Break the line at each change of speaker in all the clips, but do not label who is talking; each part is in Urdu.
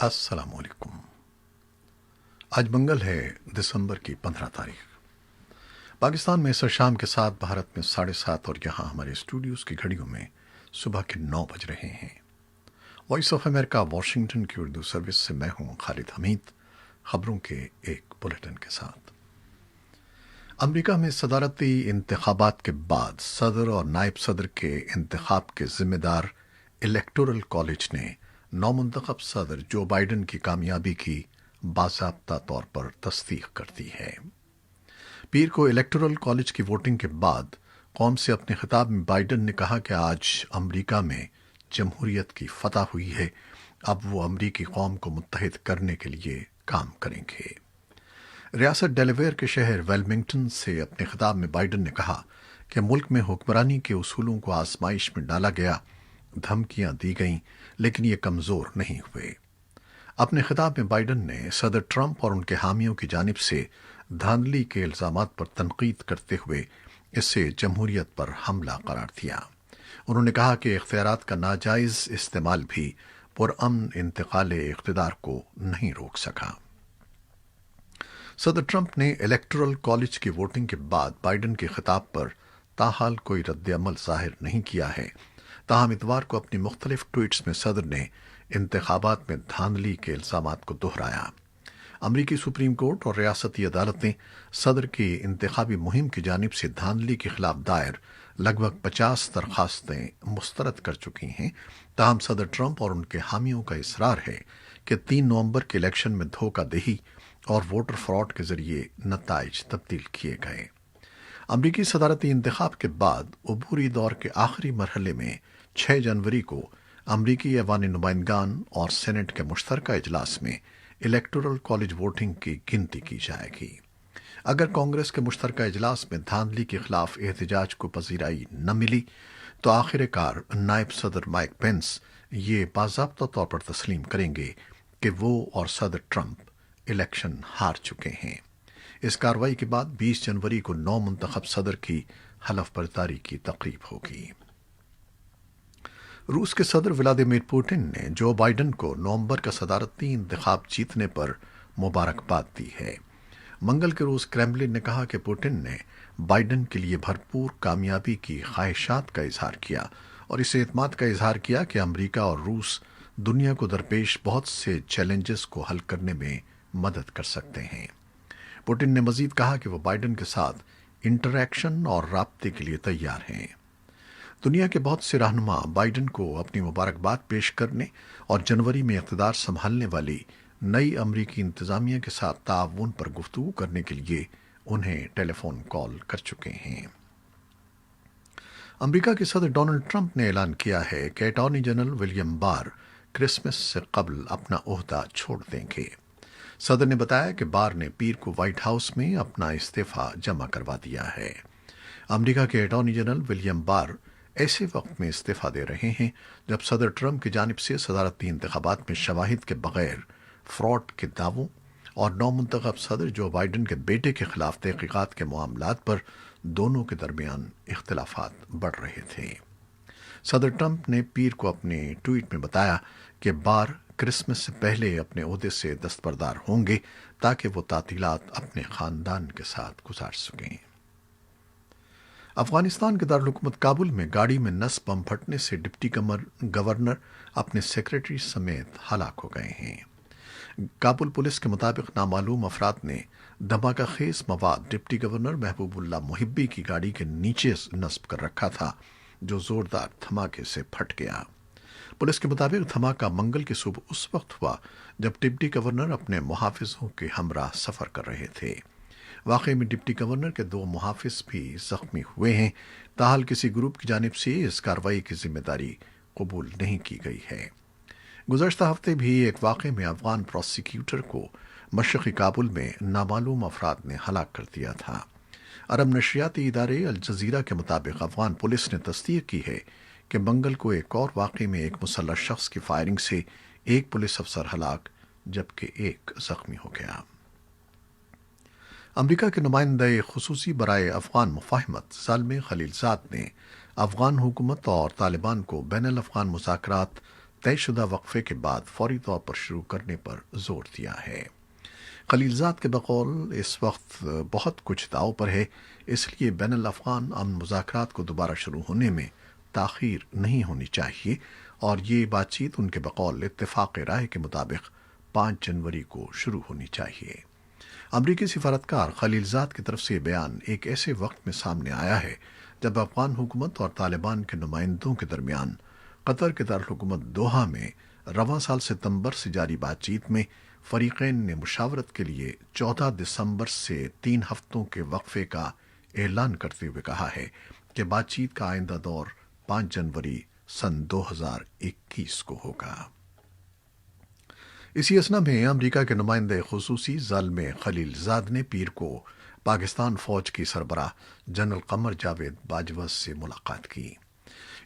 السلام علیکم۔ آج منگل ہے، دسمبر کی 15 تاریخ۔ پاکستان میں عصر شام کے 7، بھارت میں 7:30 اور یہاں ہمارے اسٹوڈیوز کی گھڑیوں میں صبح کے 9 بج رہے ہیں۔ وائس آف امریکہ واشنگٹن کی اردو سروس سے میں ہوں خالد حمید، خبروں کے ایک بلیٹن کے ساتھ۔ امریکہ میں صدارتی انتخابات کے بعد صدر اور نائب صدر کے انتخاب کے ذمہ دار الیکٹورل کالج نے نومنتخب صدر جو بائیڈن کی کامیابی کی باضابطہ طور پر تصدیق کر دی ہے۔ پیر کو الیکٹورل کالج کی ووٹنگ کے بعد قوم سے اپنے خطاب میں بائیڈن نے کہا کہ آج امریکہ میں جمہوریت کی فتح ہوئی ہے، اب وہ امریکی قوم کو متحد کرنے کے لیے کام کریں گے۔ ریاست ڈیلاویئر کے شہر ویلمنگٹن سے اپنے خطاب میں بائیڈن نے کہا کہ ملک میں حکمرانی کے اصولوں کو آزمائش میں ڈالا گیا، دھمکیاں دی گئیں، لیکن یہ کمزور نہیں ہوئے۔ اپنے خطاب میں بائیڈن نے صدر ٹرمپ اور ان کے حامیوں کی جانب سے دھاندلی کے الزامات پر تنقید کرتے ہوئے اسے جمہوریت پر حملہ قرار دیا۔ انہوں نے کہا کہ اختیارات کا ناجائز استعمال بھی پرامن انتقال اقتدار کو نہیں روک سکا۔ صدر ٹرمپ نے الیکٹورل کالج کی ووٹنگ کے بعد بائیڈن کے خطاب پر تاحال کوئی رد عمل ظاہر نہیں کیا ہے، تاہم اتوار کو اپنی مختلف ٹویٹس میں صدر نے انتخابات میں دھاندلی کے الزامات کو دہرایا۔ امریکی سپریم کورٹ اور ریاستی عدالتیں صدر کی انتخابی مہم کی جانب سے دھاندلی کے خلاف دائر لگ بھگ 50 درخواستیں مسترد کر چکی ہیں، تاہم صدر ٹرمپ اور ان کے حامیوں کا اصرار ہے کہ 3 نومبر کے الیکشن میں دھوکہ دہی اور ووٹر فراڈ کے ذریعے نتائج تبدیل کیے گئے۔ امریکی صدارتی انتخاب کے بعد عبوری دور کے آخری مرحلے میں 6 جنوری کو امریکی ایوان نمائندگان اور سینٹ کے مشترکہ اجلاس میں الیکٹورل کالج ووٹنگ کی گنتی کی جائے گی۔ اگر کانگریس کے مشترکہ اجلاس میں دھاندلی کے خلاف احتجاج کو پذیرائی نہ ملی تو آخر کار نائب صدر مائک پینس یہ باضابطہ طور پر تسلیم کریں گے کہ وہ اور صدر ٹرمپ الیکشن ہار چکے ہیں۔ اس کارروائی کے بعد 20 جنوری کو نو منتخب صدر کی حلف برداری کی تقریب ہوگی۔ روس کے صدر ولادیمیر پوٹن نے جو بائیڈن کو نومبر کا صدارتی انتخاب جیتنے پر مبارکباد دی ہے۔ منگل کے روز کریملن نے کہا کہ پوٹن نے بائیڈن کے لیے بھرپور کامیابی کی خواہشات کا اظہار کیا اور اس اعتماد کا اظہار کیا کہ امریکہ اور روس دنیا کو درپیش بہت سے چیلنجز کو حل کرنے میں مدد کر سکتے ہیں۔ پوٹن نے مزید کہا کہ وہ بائیڈن کے ساتھ انٹریکشن اور رابطے کے لیے تیار ہیں۔ دنیا کے بہت سے رہنما بائیڈن کو اپنی مبارکباد پیش کرنے اور جنوری میں اقتدار سنبھالنے والی نئی امریکی انتظامیہ کے ساتھ تعاون پر گفتگو کرنے کے لیے انہیں ٹیلی فون کال کر چکے ہیں۔ امریکہ کے صدر ڈونلڈ ٹرمپ نے اعلان کیا ہے کہ اٹارنی جنرل ولیم بار کرسمس سے قبل اپنا عہدہ چھوڑ دیں گے۔ صدر نے بتایا کہ بار نے پیر کو وائٹ ہاؤس میں اپنا استعفیٰ جمع کروا دیا ہے۔ امریکہ کے اٹارنی جنرل ولیم بار ایسے وقت میں استعفیٰ دے رہے ہیں جب صدر ٹرمپ کی جانب سے صدارتی انتخابات میں شواہد کے بغیر فراڈ کے دعووں اور نومنتخب صدر جو بائیڈن کے بیٹے کے خلاف تحقیقات کے معاملات پر دونوں کے درمیان اختلافات بڑھ رہے تھے۔ صدر ٹرمپ نے پیر کو اپنے ٹویٹ میں بتایا کہ بار کرسمس سے پہلے اپنے عہدے سے دستبردار ہوں گے تاکہ وہ تعطیلات اپنے خاندان کے ساتھ گزار سکیں۔ افغانستان کے دارالحکومت کابل میں گاڑی میں نس بم پھٹنے سے ڈپٹی گورنر اپنے سیکریٹری سمیت ہلاک ہو گئے ہیں۔ کابل پولیس کے مطابق نامعلوم افراد نے دھماکہ خیز مواد ڈپٹی گورنر محبوب اللہ محبی کی گاڑی کے نیچے نصب کر رکھا تھا جو زوردار دھماکے سے پھٹ گیا۔ پولیس کے مطابق دھماکہ منگل کی صبح اس وقت ہوا جب ڈپٹی گورنر اپنے محافظوں کے ہمراہ سفر کر رہے تھے۔ واقعے میں ڈپٹی گورنر کے 2 محافظ بھی زخمی ہوئے ہیں، تاحال کسی گروپ کی جانب سے اس کارروائی کی ذمہ داری قبول نہیں کی گئی ہے۔ گزشتہ ہفتے بھی ایک واقعے میں افغان پروسیکیوٹر کو مشرقی کابل میں نامعلوم افراد نے ہلاک کر دیا تھا۔ عرب نشریاتی ادارے الجزیرہ کے مطابق افغان پولیس نے تصدیق کی ہے کہ منگل کو ایک اور واقعے میں ایک مسلح شخص کی فائرنگ سے ایک پولیس افسر ہلاک جبکہ ایک زخمی ہو گیا۔ امریکہ کے نمائندہ خصوصی برائے افغان مفاہمت زلمے خلیلزاد نے افغان حکومت اور طالبان کو بین الافغان مذاکرات طے شدہ وقفے کے بعد فوری طور پر شروع کرنے پر زور دیا ہے۔ خلیلزاد کے بقول اس وقت بہت کچھ داؤ پر ہے، اس لیے بین الافغان امن مذاکرات کو دوبارہ شروع ہونے میں تاخیر نہیں ہونی چاہیے، اور یہ بات چیت ان کے بقول اتفاق رائے کے مطابق 5 جنوری کو شروع ہونی چاہیے۔ امریکی سفارتکار خلیلزاد کی طرف سے بیان ایک ایسے وقت میں سامنے آیا ہے جب افغان حکومت اور طالبان کے نمائندوں کے درمیان قطر کے دارالحکومت دوحہ میں رواں سال ستمبر سے جاری بات چیت میں فریقین نے مشاورت کے لیے 14 دسمبر سے 3 ہفتوں کے وقفے کا اعلان کرتے ہوئے کہا ہے کہ بات چیت کا آئندہ دور 5 جنوری سن 2021 کو ہوگا۔ اسی اثنا میں امریکہ کے نمائندے خصوصی زلمے خلیلزاد نے پیر کو پاکستان فوج کی سربراہ جنرل قمر جاوید باجوہ سے ملاقات کی۔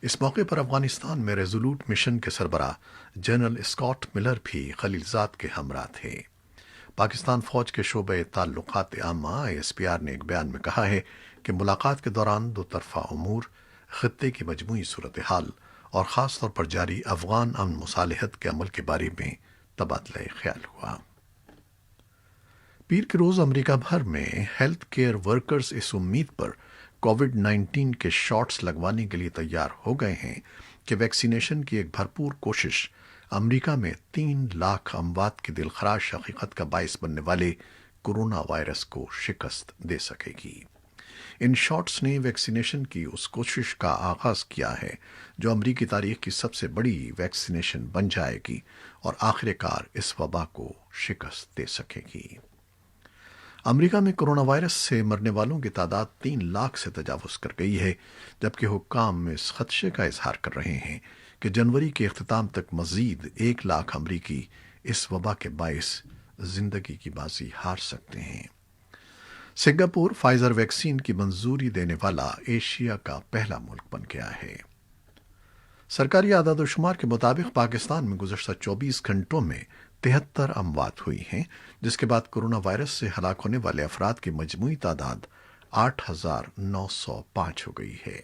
اس موقع پر افغانستان میں ریزولوٹ مشن کے سربراہ جنرل اسکاٹ ملر بھی خلیلزاد کے ہمراہ تھے۔ پاکستان فوج کے شعبۂ تعلقات عامہ ISPR نے ایک بیان میں کہا ہے کہ ملاقات کے دوران دو طرفہ امور، خطے کی مجموعی صورتحال اور خاص طور پر جاری افغان امن مصالحت کے عمل کے بارے میں تبادلہ خیال ہوا۔ پیر کے روز امریکہ بھر میں ہیلتھ کیئر ورکرز اس امید پر کووڈ-19 کے شاٹس لگوانے کے لیے تیار ہو گئے ہیں کہ ویکسینیشن کی ایک بھرپور کوشش امریکہ میں 3 لاکھ اموات کی دلخراش حقیقت کا باعث بننے والے کورونا وائرس کو شکست دے سکے گی۔ ان شاٹس نے ویکسینیشن کی اس کوشش کا آغاز کیا ہے جو امریکی تاریخ کی سب سے بڑی ویکسینیشن بن جائے گی اور آخر کار اس وبا کو شکست دے سکے گی۔ امریکہ میں کورونا وائرس سے مرنے والوں کی تعداد 3 لاکھ سے تجاوز کر گئی ہے، جبکہ حکام اس خدشے کا اظہار کر رہے ہیں کہ جنوری کے اختتام تک مزید 1 لاکھ امریکی اس وبا کے باعث زندگی کی بازی ہار سکتے ہیں۔ سنگاپور فائزر ویکسین کی منظوری دینے والا ایشیا کا پہلا ملک بن گیا ہے۔ سرکاری اعداد و شمار کے مطابق پاکستان میں گزشتہ 24 گھنٹوں میں 73 اموات ہوئی ہیں، جس کے بعد کورونا وائرس سے ہلاک ہونے والے افراد کی مجموعی تعداد 8,905 ہو گئی ہے۔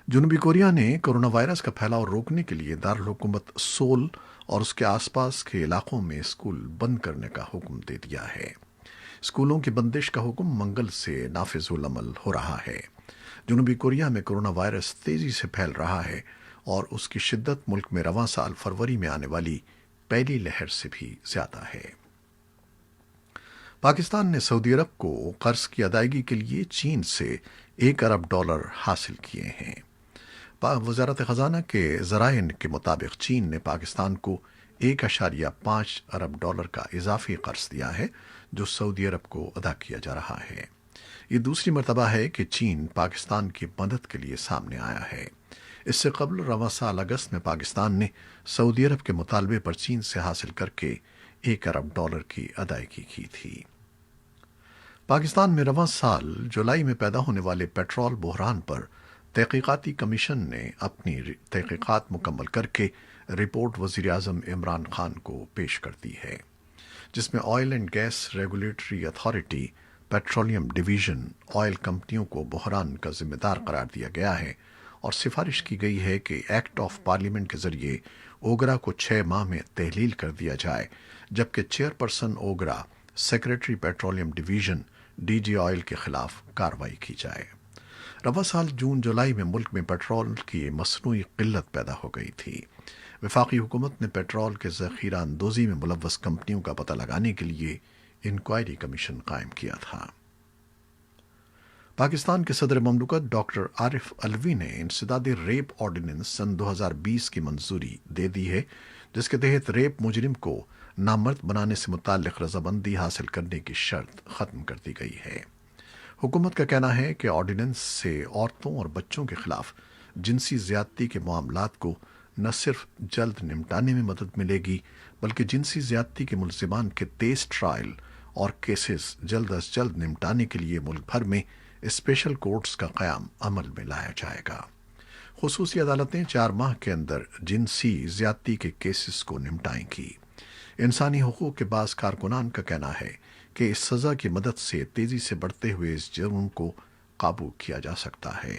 جنوبی کوریا نے کورونا وائرس کا پھیلاؤ روکنے کے لیے دارالحکومت سول اور اس کے آس پاس کے علاقوں میں اسکول بند کرنے کا حکم دے دیا ہے۔ اسکولوں کی بندش کا حکم منگل سے نافذ العمل ہو رہا ہے۔ جنوبی کوریا میں کورونا وائرس تیزی سے پھیل رہا ہے اور اس کی شدت ملک میں رواں سال فروری میں آنے والی پہلی لہر سے بھی زیادہ ہے۔ پاکستان نے سعودی عرب کو قرض کی ادائیگی کے لیے چین سے $1 ارب حاصل کیے ہیں۔ وزارت خزانہ کے ذرائع کے مطابق چین نے پاکستان کو $1.5 ارب کا اضافی قرض دیا ہے جو سعودی عرب کو ادا کیا جا رہا ہے۔ یہ دوسری مرتبہ ہے کہ چین پاکستان کی مدد کے لیے سامنے آیا ہے۔ اس سے قبل رواں سال اگست میں پاکستان نے سعودی عرب کے مطالبے پر چین سے حاصل کر کے $1 ارب کی ادائیگی کی تھی۔ پاکستان میں رواں سال جولائی میں پیدا ہونے والے پیٹرول بحران پر تحقیقاتی کمیشن نے اپنی تحقیقات مکمل کر کے رپورٹ وزیر اعظم عمران خان کو پیش کر دی ہے، جس میں oil and gas regulatory authority, petroleum division, oil کمپنیوں کو بحران کا ذمہ دار قرار دیا گیا ہے اور سفارش کی گئی ہے کہ ایکٹ آف پارلیمنٹ کے ذریعے اوگرا کو 6 ماہ میں تحلیل کر دیا جائے، جبکہ chairperson OGRA, secretary petroleum division, DG oil کے خلاف کارروائی کی جائے۔ رواں سال جون جولائی میں ملک میں پیٹرول کی مصنوعی قلت پیدا ہو گئی تھی۔ وفاقی حکومت نے پیٹرول کے ذخیرہ اندوزی میں ملوث کمپنیوں کا پتہ لگانے کے لیے انکوائری کمیشن قائم کیا تھا۔ پاکستان کے صدر مملکت ڈاکٹر عارف علوی نے انسدادی ریپ آرڈیننس سن 2020 کی منظوری دے دی ہے، جس کے تحت ریپ مجرم کو نامرد بنانے سے متعلق رضامندی حاصل کرنے کی شرط ختم کر دی گئی ہے۔ حکومت کا کہنا ہے کہ آرڈیننس سے عورتوں اور بچوں کے خلاف جنسی زیادتی کے معاملات کو نہ صرف جلد نمٹانے میں مدد ملے گی، بلکہ جنسی زیادتی کے ملزمان کے تیز ٹرائل اور کیسز جلد از جلد نمٹانے کے لیے ملک بھر میں اسپیشل کورٹس کا قیام عمل میں لایا جائے گا۔ خصوصی عدالتیں 4 ماہ کے اندر جنسی زیادتی کے کیسز کو نمٹائیں گی۔ انسانی حقوق کے بعض کارکنان کا کہنا ہے کہ اس سزا کی مدد سے تیزی سے بڑھتے ہوئے اس جرم کو قابو کیا جا سکتا ہے۔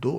2